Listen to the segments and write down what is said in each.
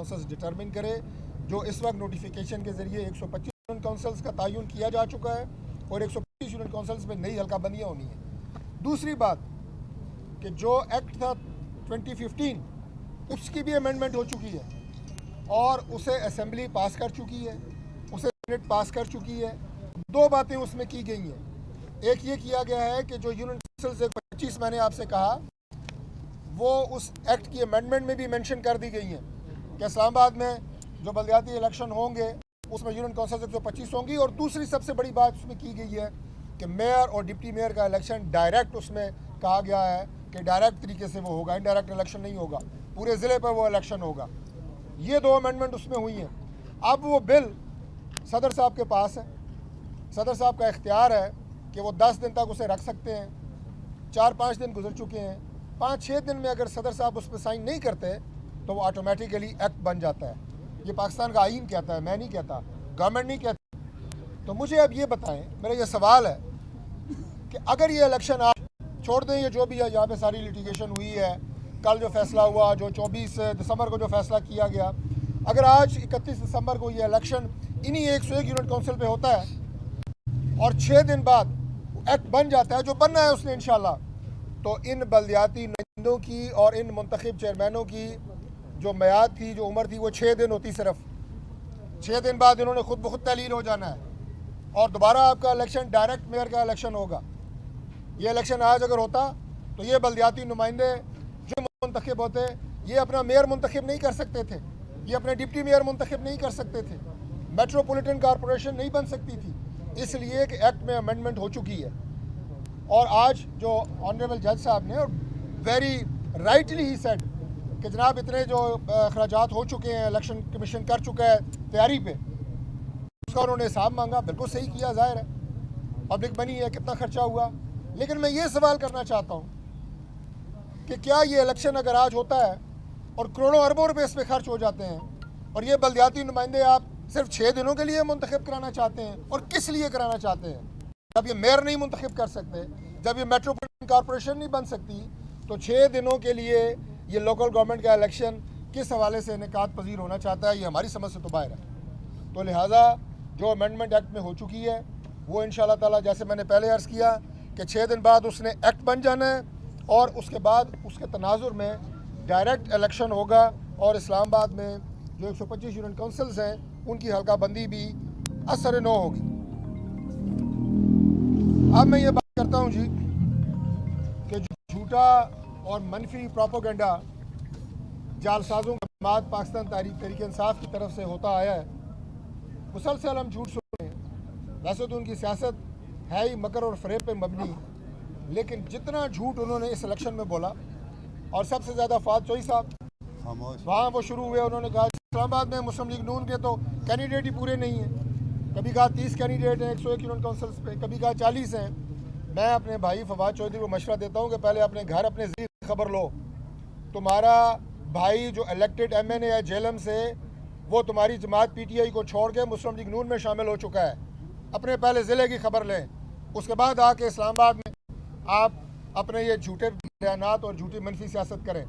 Councils determine करे, जो इस वक्त नोटिफिकेशन के ज़रिए 125 यूनियन काउंसिल्स का तयन किया जा चुका है और 125 यूनियन काउंसिल्स में नई हल्काबंदियाँ होनी है। दूसरी बात कि जो एक्ट था 2015 उसकी भी अमेंडमेंट हो चुकी है और उसे असेंबली पास कर चुकी है, उसे सेनेट पास कर चुकी है। दो बातें उसमें की गई हैं। एक ये किया गया है कि जो यूनियन काउंसिल्स 125 मैंने आपसे कहा वो उस एक्ट की अमेंडमेंट में भी मेंशन कर दी गई हैं कि इस्लामाबाद में जो बलदियाती इलेक्शन होंगे उसमें यूनियन काउंसिल्स 125 होंगी। और दूसरी सबसे बड़ी बात उसमें की गई है कि मेयर और डिप्टी मेयर का इलेक्शन डायरेक्ट, उसमें कहा गया है कि डायरेक्ट तरीके से वो होगा, इनडायरेक्ट इलेक्शन नहीं होगा, पूरे ज़िले पर वो इलेक्शन होगा। ये दो अमेंडमेंट उसमें हुई हैं। अब वो बिल सदर साहब के पास है, सदर साहब का इख्तियार है कि वो 10 दिन तक उसे रख सकते हैं। 4-5 दिन गुजर चुके हैं, 5-6 दिन में अगर सदर साहब उस पर साइन नहीं करते तो वो ऑटोमेटिकली एक्ट बन जाता है। ये पाकिस्तान का आईन कहता है, मैं नहीं कहता, गवर्नमेंट नहीं कहती। तो मुझे अब ये बताएं, मेरा ये सवाल है कि अगर ये इलेक्शन आप छोड़ दें, ये जो भी है यहाँ पे सारी लिटिगेशन हुई है, कल जो फैसला हुआ, जो 24 दिसंबर को जो फैसला किया गया, अगर आज 31 दिसंबर को ये इलेक्शन इन्हीं 101 यूनिट काउंसिल पे होता है और 6 दिन बाद एक्ट बन जाता है, जो बनना है उसने इंशाल्लाह, तो इन बल्दियाती नुमाइंदों की और इन मुंतखब चेयरमैनों की जो मियाद थी, जो उम्र थी, वो 6 दिन होती। सिर्फ 6 दिन बाद इन्होंने खुद ब खुद तहलील हो जाना है और दोबारा आपका इलेक्शन डायरेक्ट मेयर का इलेक्शन होगा। ये इलेक्शन आज अगर होता तो ये बल्दियाती नुमाइंदे जो मुंतखब होते, ये अपना मेयर मुंतखब नहीं कर सकते थे, ये अपने डिप्टी मेयर मुंतखब नहीं कर सकते थे, मेट्रोपॉलिटन कॉरपोरेशन नहीं बन सकती थी, इसलिए कि एक्ट में अमेंडमेंट हो चुकी है। और आज जो ऑनरेबल जज साहब ने वेरी राइटली ही सेड कि जनाब इतने जो अखराजात हो चुके हैं, इलेक्शन कमीशन कर चुका है तैयारी पे, उसका उन्होंने हिसाब मांगा। बिल्कुल सही किया, जाहिर है पब्लिक मनी है, कितना खर्चा हुआ। लेकिन मैं ये सवाल करना चाहता हूँ कि क्या ये इलेक्शन अगर आज होता है और करोड़ों अरबों रुपए इस पर खर्च हो जाते हैं और ये बल्दियाती नुमाइंदे आप सिर्फ 6 दिनों के लिए मुंतखब कराना चाहते हैं, और किस लिए कराना चाहते हैं? जब ये मेयर नहीं मुंतखब कर सकते, जब ये मेट्रोपॉलिटन कॉरपोरेशन नहीं बन सकती, तो 6 दिनों के लिए ये लोकल गवर्नमेंट का इलेक्शन किस हवाले से इनेकाद पजीर होना चाहता है? ये हमारी समझ से तो बाहर है। तो लिहाजा जो अमेंडमेंट एक्ट में हो चुकी है वो इंशाल्लाह ताला, जैसे मैंने पहले अर्ज़ किया कि 6 दिन बाद उसने एक्ट बन जाना है और उसके बाद उसके तनाजुर में डायरेक्ट इलेक्शन होगा और इस्लामाबाद में जो 125 यूनियन काउंसिल्स हैं उनकी हल्काबंदी भी असर नो होगी। अब मैं ये बात करता हूँ जी कि झूठा और मनफी प्रोपोगंडा जालसाजों का बाद पाकिस्तान तहरीक इंसाफ की तरफ से होता आया है, मुसलसल हम झूठ सुन रहे हैं। वैसे तो उनकी सियासत है ही मकर और फरेब पे मबनी, लेकिन जितना झूठ उन्होंने इस इलेक्शन में बोला, और सबसे ज़्यादा फाद चोई साहब वहाँ वो शुरू हुए, उन्होंने कहा इस्लामाबाद में मुस्लिम लीग नून के तो कैंडिडेट ही पूरे नहीं हैं। कभी कहा 30 कैंडिडेट हैं 101 यूनियन काउंसिल्स पे, कभी कहा 40 हैं। मैं अपने भाई फवाद चौधरी को मशवरा देता हूँ कि पहले अपने घर अपने ज़रिए खबर लो। तुम्हारा भाई जो इलेक्टेड MNA है जेलम से, वो तुम्हारी जमात PTI को छोड़ के मुस्लिम लीग नून में शामिल हो चुका है। अपने पहले ज़िले की खबर लें, उसके बाद आके इस्लामाबाद में आप अपने ये झूठे बयानात और झूठी मनफी सियासत करें।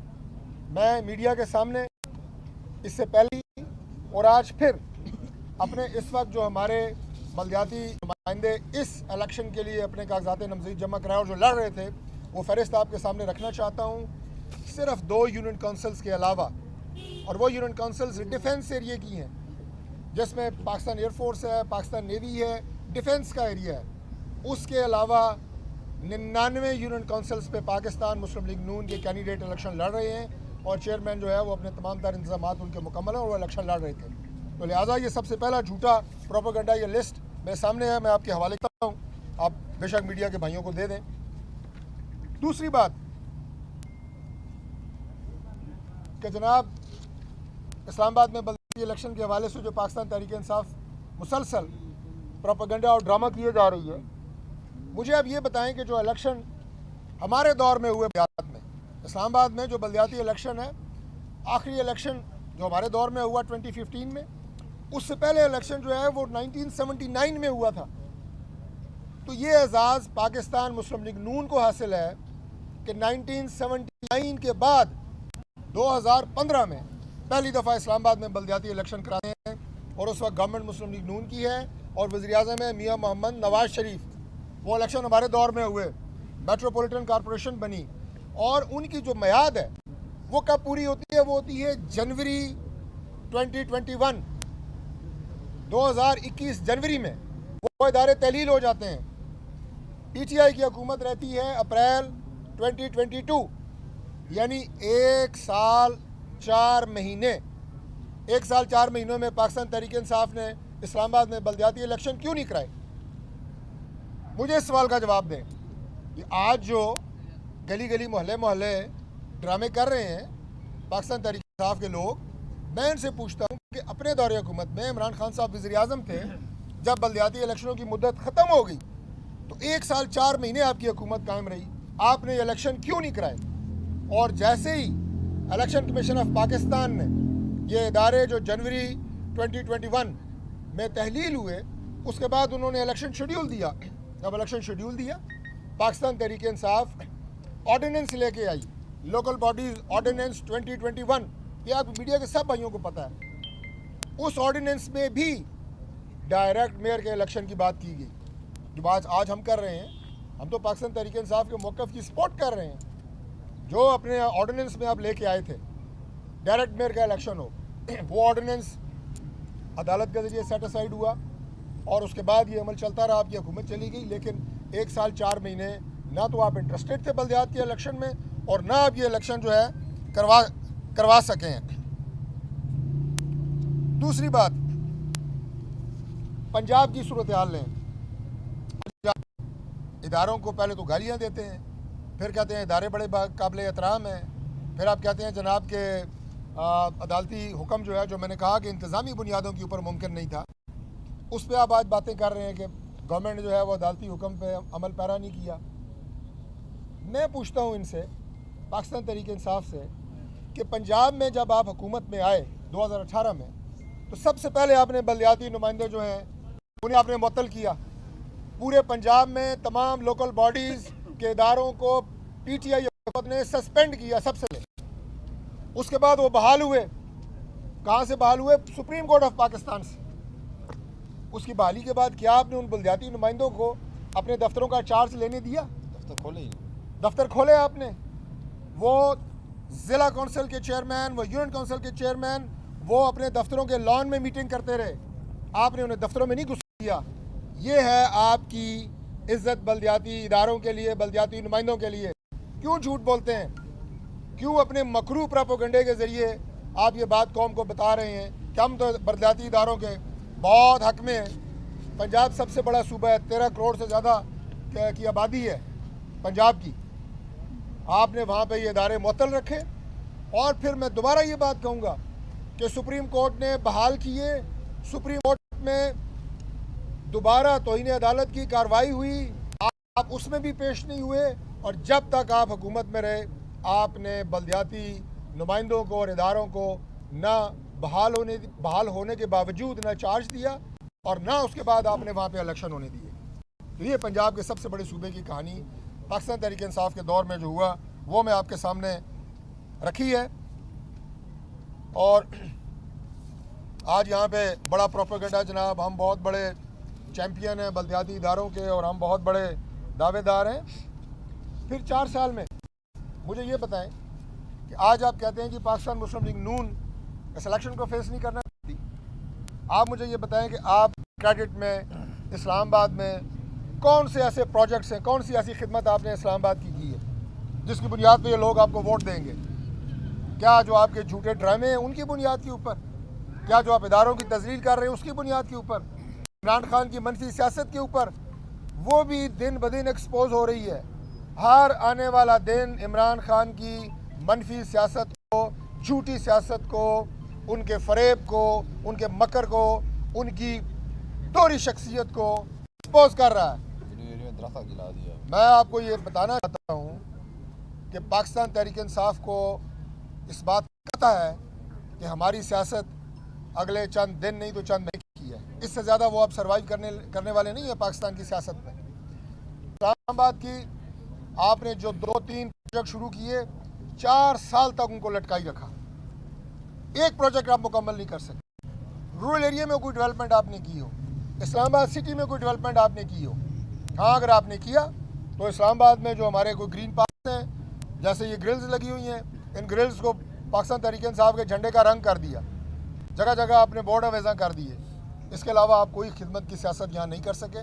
मैं मीडिया के सामने इससे पहले और आज फिर अपने इस वक्त जो हमारे बल्दियाती नुमाइंदे इस इलेक्शन के लिए अपने कागजात नामज़दगी जमा कराए और जो लड़ रहे थे, वो फहरिस्त आपके सामने रखना चाहता हूँ। सिर्फ 2 यूनियन काउंसिल्स के अलावा, और वो यूनियन काउंसिल्स डिफेंस एरिया की हैं, जिसमें पाकिस्तान एयरफोर्स है, पाकिस्तान नेवी है, डिफेंस का एरिया है। उसके अलावा 99 यूनियन काउंसिल्स पे पाकिस्तान मुस्लिम लीग नून के कैंडिडेट इलेक्शन लड़ रहे हैं और चेयरमैन जो है वो अपने तमाम तर इंतजाम उनके मुकम्मल हैं और वो इलेक्शन लड़ रहे थे। तो लिहाजा ये सबसे पहला झूठा प्रोपेगेंडा, ये लिस्ट मेरे सामने है, मैं आपके हवाले करता हूँ, आप बेशक मीडिया के भाइयों को दे दें। दूसरी बात कि जनाब इस्लामाबाद में बल्दियाती इलेक्शन के हवाले से जो पाकिस्तान तहरीक इंसाफ मुसलसल प्रोपेगेंडा और ड्रामा किए जा रही है, मुझे अब ये बताएं कि जो इलेक्शन हमारे दौर में हुए बल्दियात में, इस्लामाबाद में जो बल्दियाती इलेक्शन है, आखिरी इलेक्शन जो हमारे दौर में हुआ 2015 में, उससे पहले इलेक्शन जो है वो 1979 में हुआ था। तो ये एजाज़ पाकिस्तान मुस्लिम लीग नून को हासिल है कि 1979 के बाद 2015 में पहली दफ़ा इस्लामाबाद में बल्दियाती इलेक्शन कराए हैं और उस वक्त गवर्नमेंट मुस्लिम लीग नून की है और वज़ीर आज़म है मियाँ मोहम्मद नवाज शरीफ। वो इलेक्शन हमारे दौर में हुए, मेट्रोपॉलिटन कॉरपोरेशन बनी और उनकी जो मियाद है वो कब पूरी होती है? वो होती है जनवरी 2021, 2021 जनवरी में वो इदारे तहलील हो जाते हैं। PTI की हुकूमत रहती है अप्रैल 2022, यानी 1 साल 4 महीने। 1 साल 4 महीनों में पाकिस्तान तहरीक इंसाफ ने इस्लामाबाद में बल्दियाती इलेक्शन क्यों नहीं कराए? मुझे इस सवाल का जवाब दें कि आज जो गली गली मोहल्ले मोहल्ले ड्रामे कर रहे हैं पाकिस्तान तहरीक इंसाफ के लोग, मैं इनसे पूछता हूँ कि अपने दौरे हुकूमत में इमरान खान साहब वज़ीर आज़म थे, जब बल्दियाती इलेक्शनों की मुद्दत ख़त्म हो गई तो 1 साल 4 महीने आपकी हुकूमत कायम रही, आपने इलेक्शन क्यों नहीं कराए? और जैसे ही इलेक्शन कमीशन ऑफ पाकिस्तान ने ये इदारे जो जनवरी 2021 में तहलील हुए, उसके बाद उन्होंने इलेक्शन शेड्यूल दिया। जब इलेक्शन शेड्यूल दिया, पाकिस्तान तहरीक इंसाफ ऑर्डिनेंस लेके आई, लोकल बॉडीज ऑर्डिनेंस 2021, ये आप मीडिया के सब भाइयों को पता है। उस ऑर्डिनेंस में भी डायरेक्ट मेयर के इलेक्शन की बात की गई। जो आज हम कर रहे हैं, हम तो पाकिस्तान तहरीक इंसाफ के मौक़िफ़ की सपोर्ट कर रहे हैं। जो अपने ऑर्डिनेंस में आप लेके आए थे डायरेक्ट मेयर का इलेक्शन हो, वो ऑर्डिनेंस अदालत के ज़रिए सेटिस्फाइड हुआ और उसके बाद ये अमल चलता रहा, आपकी हुकूमत चली गई। लेकिन 1 साल 4 महीने ना तो आप इंटरेस्टेड थे बल्दियात के इलेक्शन में और ना आप ये इलेक्शन जो है करवा सके हैं। दूसरी बात, पंजाब की सूरत हाल लें। इदारों को पहले तो गालियाँ देते हैं, फिर कहते हैं इदारे बड़े काबिल एहतराम हैं, फिर आप कहते हैं जनाब के अदालती हुक्म जो है, जो मैंने कहा कि इंतज़ामी बुनियादों के ऊपर मुमकिन नहीं था, उस पर आप आज बातें कर रहे हैं कि गवर्नमेंट जो है वो अदालती हुक्म पे अमल पैरा नहीं किया। मैं पूछता हूँ इनसे, पाकिस्तान तहरीक इंसाफ से, कि पंजाब में जब आप हुकूमत में आए 2018 में, तो सबसे पहले आपने बल्दियाती नुमाइंदे जो हैं उन्हें आपने मुअत्तल किया। पूरे पंजाब में तमाम लोकल बॉडीज़ के इदारों को PTI हुकूमत ने सस्पेंड किया सबसे पहले। उसके बाद वो बहाल हुए। कहाँ से बहाल हुए? सुप्रीम कोर्ट ऑफ पाकिस्तान से। उसकी बहाली के बाद क्या आपने उन बल्दियाती नुमाइंदों को अपने दफ्तरों का चार्ज लेने दिया? दफ्तर खोले आपने। वो ज़िला कौंसिल के चेयरमैन, वो यूनिट कौंसिल के चेयरमैन, वो अपने दफ्तरों के लॉन में मीटिंग करते रहे, आपने उन्हें दफ्तरों में नहीं घुस दिया। ये है आपकी इज्जत बल्दियाती इदारों के लिए, बल्दियाती नुमाइंदों के लिए। क्यों झूठ बोलते हैं? क्यों अपने मकरू प्रोपेगेंडे के ज़रिए आप ये बात कौम को बता रहे हैं कि हम तो बल्दियाती इदारों के बहुत हक में हैं? पंजाब सबसे बड़ा सूबा है, 13 करोड़ से ज़्यादा की आबादी है पंजाब की। आपने वहाँ पे ये इदारे मुअत्तल रखे। और फिर मैं दोबारा ये बात कहूँगा कि सुप्रीम कोर्ट ने बहाल किए, सुप्रीम कोर्ट में दोबारा तौहीन अदालत की कार्रवाई हुई, आप उसमें भी पेश नहीं हुए। और जब तक आप हुकूमत में रहे, आपने बल्दियाती नुमाइंदों को और इदारों को ना बहाल होने के बावजूद ना चार्ज दिया और ना उसके बाद आपने वहाँ पे इलेक्शन होने दिए। तो ये पंजाब के सबसे बड़े सूबे की कहानी पाकिस्तान तहरीक इंसाफ के दौर में जो हुआ वो मैं आपके सामने रखी है। और आज यहाँ पे बड़ा प्रोपेगेंडा जनाब, हम बहुत बड़े चैम्पियन हैं बल्दियाती इदारों के और हम बहुत बड़े दावेदार हैं। फिर 4 साल में मुझे ये बताएं कि आज आप कहते हैं कि पाकिस्तान मुस्लिम लीग नून इस इलेक्शन को फेस नहीं करना चाहती। आप मुझे ये बताएं कि आप क्रेडिट में इस्लामाबाद में कौन से ऐसे प्रोजेक्ट्स हैं, कौन सी ऐसी खिदमत आपने इस्लामाबाद की है जिसकी बुनियाद पे ये लोग आपको वोट देंगे? क्या जो आपके झूठे ड्रामे हैं उनकी बुनियाद के ऊपर? क्या जो आप इदारों की तजलील कर रहे हैं उसकी बुनियाद के ऊपर? इमरान खान की मनफी सियासत के ऊपर? वो भी दिन ब दिन एक्सपोज हो रही है। हर आने वाला दिन इमरान खान की मनफी सियासत को, झूठी सियासत को, उनके फरेब को, उनके मकर को, उनकी दोहरी शख्सियत को एक्सपोज कर रहा है। मैं आपको ये बताना चाहता हूँ कि पाकिस्तान तहरीक इंसाफ को इस बात का पता है कि हमारी सियासत अगले चंद दिन नहीं तो चंद महीने की है। इससे ज़्यादा वो अब सर्वाइव करने वाले नहीं है पाकिस्तान की सियासत में। इस्लामाबाद की आपने जो 2-3 प्रोजेक्ट शुरू किए, 4 साल तक उनको लटकाई रखा। एक प्रोजेक्ट आप मुकम्मल नहीं कर सकते। रूरल एरिया में कोई डेवलपमेंट आपने की हो, इस्लामाबाद सिटी में कोई डेवलपमेंट आपने की हो, हाँ अगर आपने किया तो इस्लामाबाद में जो हमारे कोई ग्रीन पार्क हैं, जैसे ये ग्रिल्स लगी हुई हैं, इन ग्रिल्स को पाकिस्तान तहरीक इंसाफ के झंडे का रंग कर दिया, जगह जगह आपने बोर्ड अवेज़ा कर दिए। इसके अलावा आप कोई खिदमत की सियासत यहाँ नहीं कर सके।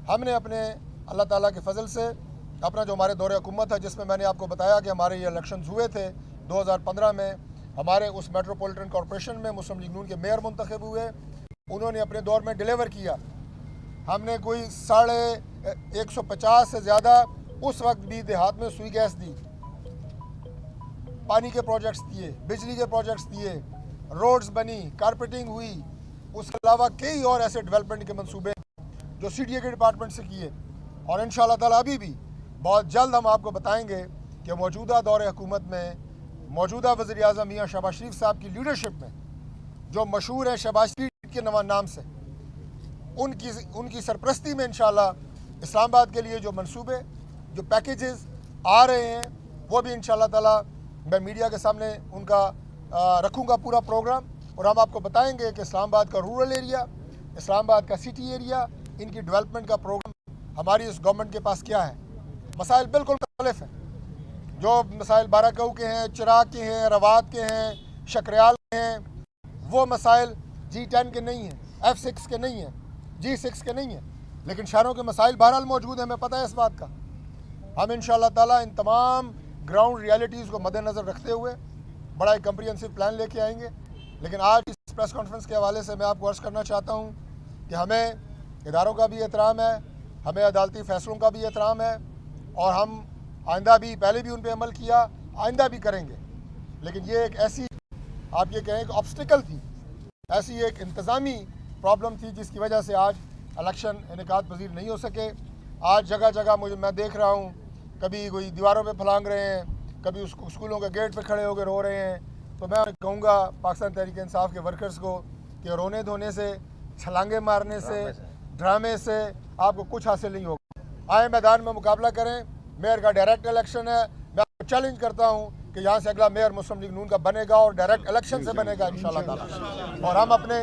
हमने अपने अल्लाह ताला के फजल से अपना जो हमारे दौरे हुकूमत है, जिसमें मैंने आपको बताया कि हमारे ये इलेक्शन हुए थे 2015 में, हमारे उस मेट्रोपॉलिटन कॉरपोरेशन में मुस्लिम लीग नून के मेयर मुंतखब हुए, उन्होंने अपने दौर में डिलीवर किया। हमने कोई 150 से ज़्यादा उस वक्त भी देहात में सुई गैस दी, पानी के प्रोजेक्ट्स दिए, बिजली के प्रोजेक्ट्स दिए, रोड्स बनी, कारपेटिंग हुई। उसके अलावा कई और ऐसे डेवलपमेंट के मंसूबे जो CDA के डिपार्टमेंट से किए, और इंशाअल्लाह ताला अभी भी बहुत जल्द हम आपको बताएंगे कि मौजूदा दौरे हुकूमत में मौजूदा वज़ीर आज़म मियाँ शहबाज शरीफ साहब की लीडरशिप में, जो मशहूर है शहबाज स्ट्रीट के नाम से, उनकी सरपरस्ती में इंशाअल्लाह इस्लामाबाद के लिए जो मंसूबे, जो पैकेजेस आ रहे हैं, वो भी इंशाअल्लाह ताला मैं मीडिया के सामने उनका रखूँगा पूरा प्रोग्राम, और हम आपको बताएंगे कि इस्लामाबाद का रूरल एरिया, इस्लामाबाद का सिटी एरिया, इनकी डेवलपमेंट का प्रोग्राम हमारी इस गवर्नमेंट के पास क्या है। मसाइल बिल्कुल मुख्तलिफ हैं। जो मसाइल बाराकऊ के हैं, चिराग के हैं, रवात के हैं, शकरयाल के हैं, वो मसाइल G10 के नहीं हैं, F6 के नहीं हैं, G6 के नहीं हैं, लेकिन शहरों के मसाइल बहरहाल मौजूद हैं, हमें पता है इस बात का। हम इंशाअल्लाह ताला इन तमाम ग्राउंड रियलिटीज़ को मद्देनज़र रखते हुए बड़ा एक कम्प्रिहेंसिव प्लान लेके आएंगे। लेकिन आज इस प्रेस कॉन्फ्रेंस के हवाले से मैं आपको अर्ज़ करना चाहता हूँ कि हमें इदारों का भी एहतराम है, हमें अदालती फ़ैसलों का भी एहतराम है, और हम आइंदा भी, पहले भी उन पर अमल किया, आइंदा भी करेंगे। लेकिन ये एक ऐसी, आप ये कहें, एक ऑब्स्टिकल थी, ऐसी एक इंतज़ामी प्रॉब्लम थी जिसकी वजह से आज इलेक्शन इनेकाद पजीर नहीं हो सके। आज जगह जगह मैं देख रहा हूँ, कभी कोई दीवारों पे फलांग रहे हैं, कभी स्कूलों के गेट पे खड़े होकर रो रहे हैं। तो मैं कहूँगा पाकिस्तान तहरीक इंसाफ के वर्कर्स को कि रोने धोने से, छलांगे मारने से, ड्रामे से आपको कुछ हासिल नहीं होगा। आए मैदान में मुकाबला करें। मेयर का डायरेक्ट इलेक्शन है, मैं आपको चैलेंज करता हूँ कि यहाँ से अगला मेयर मुस्लिम लीग नून का बनेगा और डायरेक्ट इलेक्शन से बनेगा इंशाअल्लाह ताला, और हम अपने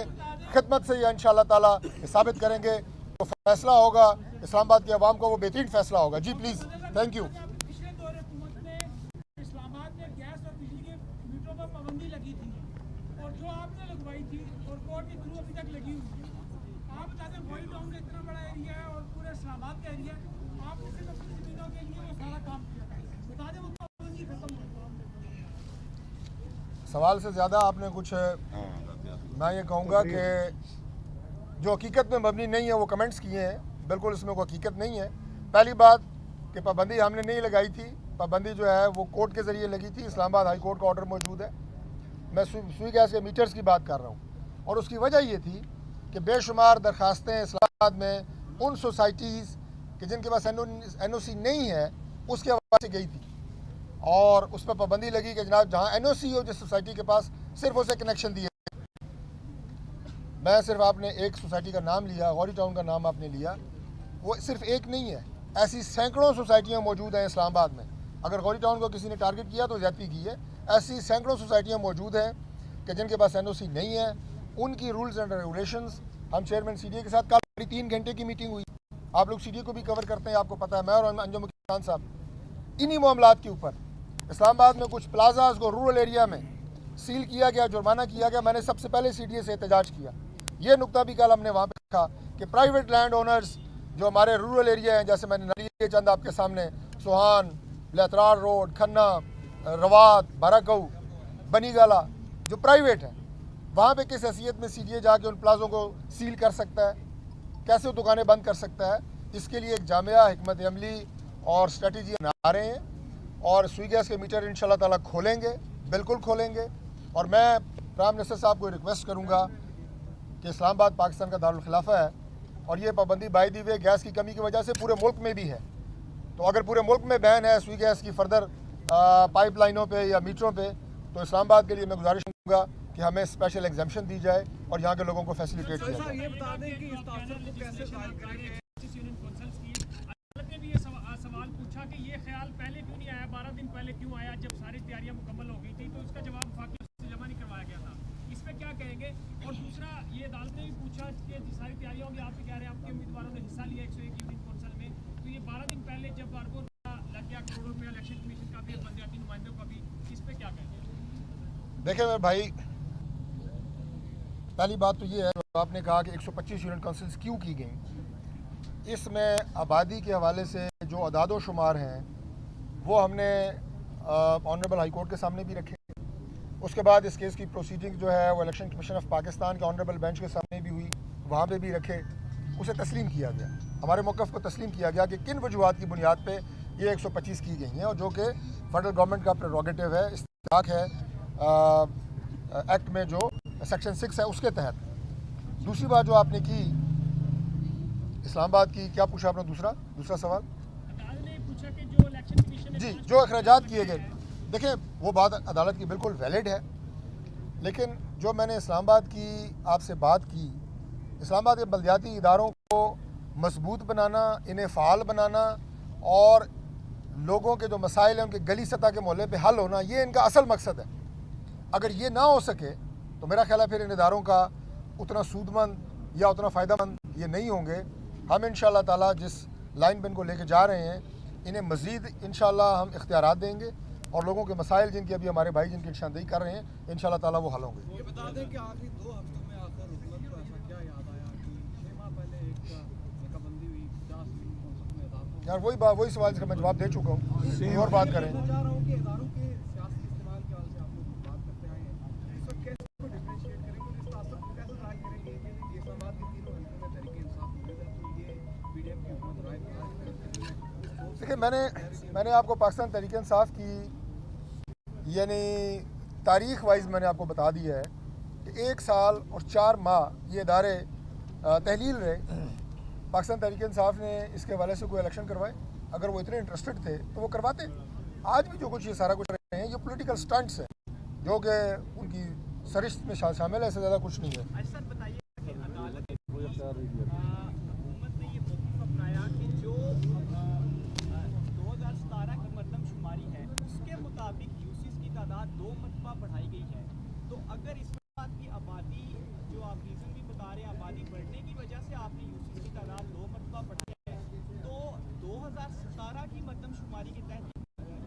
खिदमत से ये इंशाअल्लाह ताला साबित करेंगे। तो फैसला होगा इस्लामाबाद के अवाम को, वो बेहतरीन फैसला होगा। जी प्लीज़, थैंक यू। पिछले दौर हुकूमत में इस्लामाबाद में गैस और बिजली के मीटरों पर पाबंदी लगी थी, और जो आपने लगवाई थी और कोर्ट के थ्रू अभी तक लगी हुई है। आप बताते हैं वॉइड टाउन का इतना बड़ा एरिया है और पूरे इस्लामाबाद का एरिया, आपने सिर्फ अपनी जमीनों के लिए वो सारा काम किया था। बता दें वो पाबंदी खत्म हो। सवाल से ज़्यादा आपने कुछ, मैं ये कहूँगा कि जो हकीकत में मबनी नहीं है वो कमेंट्स किए हैं, बिल्कुल इसमें कोई हकीकत नहीं है। पहली बात कि पाबंदी हमने नहीं लगाई थी, पाबंदी जो है वो कोर्ट के ज़रिए लगी थी, इस्लामाबाद हाई कोर्ट का ऑर्डर मौजूद है। मैं सुई गैस के मीटर्स की बात कर रहा हूँ, और उसकी वजह ये थी कि बेशुमार दरखास्तें इस्लामाबाद में उन सोसाइटीज़ कि जिनके पास NOC नहीं है उसके हवाले से गई थी, और उस पर पाबंदी लगी कि जनाब जहाँ NOC हो जिस सोसाइटी के पास, सिर्फ उसे कनेक्शन दिए। मैं सिर्फ, आपने एक सोसाइटी का नाम लिया, गौरी टाउन का नाम आपने लिया, वो सिर्फ एक नहीं है, ऐसी सैकड़ों सोसाइटियाँ मौजूद हैं इस्लामाबाद में। अगर गौरी टाउन को किसी ने टारगेट किया तो ज़्यादती की है। ऐसी सैकड़ों सोसाइटियाँ मौजूद हैं कि जिनके पास NOC नहीं है, उनकी रूल्स एंड रेगुलेशंस, हम चेयरमैन CDA के साथ कल 3 घंटे की मीटिंग हुई। आप लोग CDA को भी कवर करते हैं, आपको पता है, मैं और अंजुम खान साहब इन्हीं मामलात के ऊपर। इस्लामाबाद में कुछ प्लाजाज को रूरल एरिया में सील किया गया, जुर्माना किया गया। मैंने सबसे पहले CDA से एहतजाज किया। ये नुकता भी कल हमने वहाँ पे देखा कि प्राइवेट लैंड ओनर्स जो हमारे रूरल एरिया हैं, जैसे मैंने नली चंद आपके सामने, सोहान, लेतरार रोड, खन्ना, रवात, बाराकऊ, बनीगाला, जो प्राइवेट है, वहाँ पे किस हैसियत में CDA जाके उन प्लाजों को सील कर सकता है, कैसे वो दुकानें बंद कर सकता है। इसके लिए एक जामिया हिकमत अमली और स्ट्रेटजी बना रहे हैं, और सुई गैस के मीटर इंशाल्लाह ताला खोलेंगे, बिल्कुल खोलेंगे। और मैं प्राइम मिनिस्टर साहब को रिक्वेस्ट करूँगा कि इस्लामाबाद पाकिस्तान का दारुल खिलाफा है, और ये पाबंदी बाय दी वे गैस की कमी की वजह से पूरे मुल्क में भी है। तो अगर पूरे मुल्क में बैन है सुई गैस की फर्दर पाइपलाइनों पे या मीटरों पे, तो इस्लामाबाद के लिए मैं गुजारिश करूँगा कि हमें स्पेशल एग्जाम्पशन दी जाए और यहाँ के लोगों को फैसिलिटेट किया जाए। ये बता दें कि इस तासुब को कैसे फाइल करेंगे। ने भी ये सवाल पूछा कि ये ख्याल पहले क्यों नहीं आया, 12 दिन पहले क्यों आया, जब सारी तैयारियां मुकम्मल हो गई थी। तो इसका जवाब जमा नहीं करवाया गया था, इसमें क्या कहेंगे? और दूसरा, ये अदालत ने भी पूछा कि सारी तैयारियां होंगी, आप भी कह रहे हैं आपके उम्मीदवारों ने हिस्सा लिया 101 यूनियन कौंसिल में, तो ये 12 दिन पहले जब अरबों लग गया, करोड़ों रुपया इलेक्शन कमीशन का भी, पंचायती नुमाइंदों का भी, इस पर क्या कहेंगे? देखें मेरे भाई, पहली बात तो ये है, आपने कहा कि 125 यूनियन काउंसिल्स क्यों की गई। इसमें आबादी के हवाले से जो अदाद व शुमार हैं वो हमने ऑनरेबल हाई कोर्ट के सामने भी रखे। उसके बाद इस केस की प्रोसीडिंग जो है वो इलेक्शन कमीशन ऑफ पाकिस्तान के ऑनरेबल बेंच के सामने भी हुई, वहाँ पे भी रखे। उसे तस्लीम किया गया, हमारे मौक़िफ़ को तस्लीम किया गया कि किन वजूहात की बुनियाद पे ये 125 की गई हैं, और जो कि फेडरल गवर्नमेंट का प्रेरोगेटिव है, इस्तेमाल है एक्ट में जो सेक्शन 6 है उसके तहत। दूसरी बात जो आपने की इस्लामाबाद की, क्या पूछा आपने? दूसरा सवाल अदालत ने पूछा कि जो इलेक्शन कमीशन जी, जो अखराजात किए गए, देखें वो बात अदालत की बिल्कुल वैलिड है, लेकिन जो मैंने इस्लामाबाद की आपसे बात की, इस्लामाबाद के बलदियाती इदारों को मजबूत बनाना, इन्हें फ़ाल बनाना और लोगों के जो मसाइल हैं उनके गली सतह के मोहल्ले पे हल होना, ये इनका असल मकसद है। अगर ये ना हो सके तो मेरा ख्याल है फिर इन इदारों का उतना सूदमंद या उतना फ़ायदेमंद ये नहीं होंगे। हम इंशाअल्लाह ताला जिस लाइन पे इनको लेके जा रहे हैं, इन्हें मज़ीद इंशाअल्लाह हम इख्तियारात देंगे और लोगों के मसाइल जिनकी अभी हमारे भाई जिनकी निशानदेही कर रहे हैं, इंशाअल्लाह ताला वो हल होंगे। ये बता दें कि आखिरी 2 हफ्तों में आकर हुकूमत को ऐसा क्या याद आया कि 6 माह पहले एक नाकाबंदी हुई 50 यूनियन कौंसिल में इदारों यार वही सवाल जिसका मैं जवाब दे चुका हूँ, कोई और बात करें। मैं चाह रहा हूँ कि इदारों के सियासी इस्तेमाल के हवाले से आप लोग बात करते आए हैं, इस वक्त कैसे इसको डिफरेंशिएट करेंगे और इस तासर को कैसे जाहिर करेंगे कि इस्लामाबाद के तीनों हल्कों में तहरीक इंसाफ मौजूद है, तो ये पीडीएम की हुकूमत राय देखिए मैंने आपको पाकिस्तान तहरीक इंसाफ की यानी तारीख वाइज मैंने आपको बता दिया है कि 1 साल और 4 माह ये इदारे तहलील रहे। पाकिस्तान तहरीक इंसाफ ने इसके हवाले से कोई इलेक्शन करवाए, अगर वो इतने इंटरेस्टेड थे तो वो करवाते। आज भी जो कुछ ये सारा कुछ रहे हैं ये पॉलिटिकल स्टंट्स हैं जो कि उनकी सरिश्त में शामिल है, इससे ज़्यादा कुछ नहीं है। सर बताइए कि अदालत हुकूमत ने ये मौक़िफ़ अपनाया कि जो 2017 की मरदमशुमारी है उसके मुताबिक यूसीस की तादाद 2 मरतबा बढ़ाई गई है, तो अगर इस बात की आबादी जो आप रीज़न भी बता रहे हैं आबादी बढ़ने की वजह से आपने यूसीस की तादाद 2 मरतबा बढ़ाई है, तो 2017 की मरदमशुमारी के तहत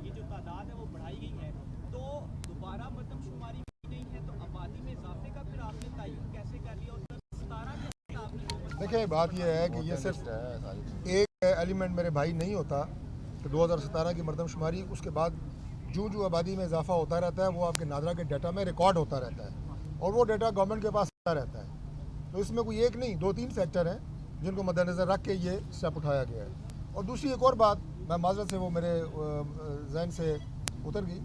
ये जो तादाद है वो बढ़ाई गई है, तो दोबारा मरदमशुमारी की गई है, तो आबादी में इजाफे का फिर आपने तयन कैसे कर लिया? और 17 के आपने देखिए बात यह है कि ये सिर्फ एक एलिमेंट मेरे भाई नहीं होता कि 2017 की मरदमशुमारी, उसके बाद जो आबादी में इजाफा होता रहता है वो आपके नादरा के डाटा में रिकॉर्ड होता रहता है और वो डाटा गवर्नमेंट के पास आता रहता है। तो इसमें कोई एक नहीं 2-3 फैक्टर हैं जिनको मद्देनज़र रख के ये स्टेप उठाया गया है। और दूसरी एक और बात, मैं माजरत से वो मेरे जहन से उतर गई,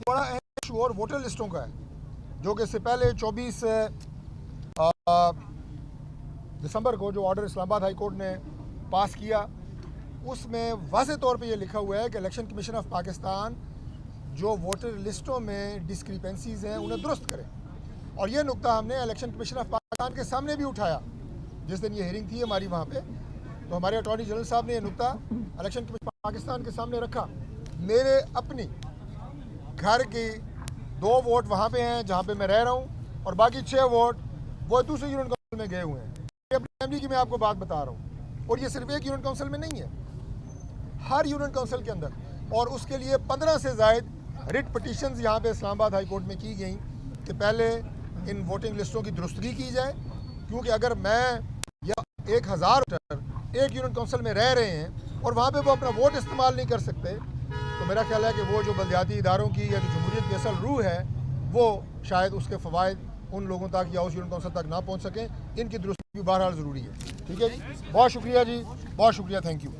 बड़ा अहम इशू और वोटर लिस्टों का है जो कि इससे पहले 24 दिसंबर को जो ऑर्डर इस्लामाबाद हाई कोर्ट ने पास किया, उसमें वाज़ेह तौर पे ये लिखा हुआ है कि इलेक्शन कमीशन ऑफ पाकिस्तान जो वोटर लिस्टों में डिस्क्रिपेंसीज हैं उन्हें दुरुस्त करे। और ये नुकता हमने इलेक्शन कमीशन ऑफ पाकिस्तान के सामने भी उठाया जिस दिन ये हियरिंग थी हमारी वहाँ पे, तो हमारे अटॉर्नी जनरल साहब ने ये नुकता इलेक्शन कमीशन पाकिस्तान के सामने रखा। मेरे अपनी घर की 2 वोट वहाँ पे हैं जहाँ पे मैं रह रहा हूँ और बाकी 6 वोट वो दूसरे यूनियन काउंसिल में गए हुए हैं। ये अपनी फैमिली की मैं आपको बात बता रहा हूँ, और ये सिर्फ एक यूनियन काउंसिल में नहीं है, हर यूनियन काउंसिल के अंदर। और उसके लिए 15 से ज़ायद रिट पटिशन्स यहाँ पे इस्लामाबाद हाई कोर्ट में की गई कि पहले इन वोटिंग लिस्टों की दुरुस्तगी की जाए, क्योंकि अगर मैं या 1000 वोटर एक यूनियन काउंसिल में रह रहे हैं और वहाँ पे वो अपना वोट इस्तेमाल नहीं कर सकते, तो मेरा ख्याल है कि वो जो बलदियाती इदारों की या जो जमहूरियत की असल रूह है वो शायद उसके फ़वाइद उन लोगों तक या उस यूनियन काउंसिल तक ना पहुँच सकें। इनकी दुरुस्ती भी बहरहाल ज़रूरी है। ठीक है जी, बहुत शुक्रिया जी, बहुत शुक्रिया, थैंक यू।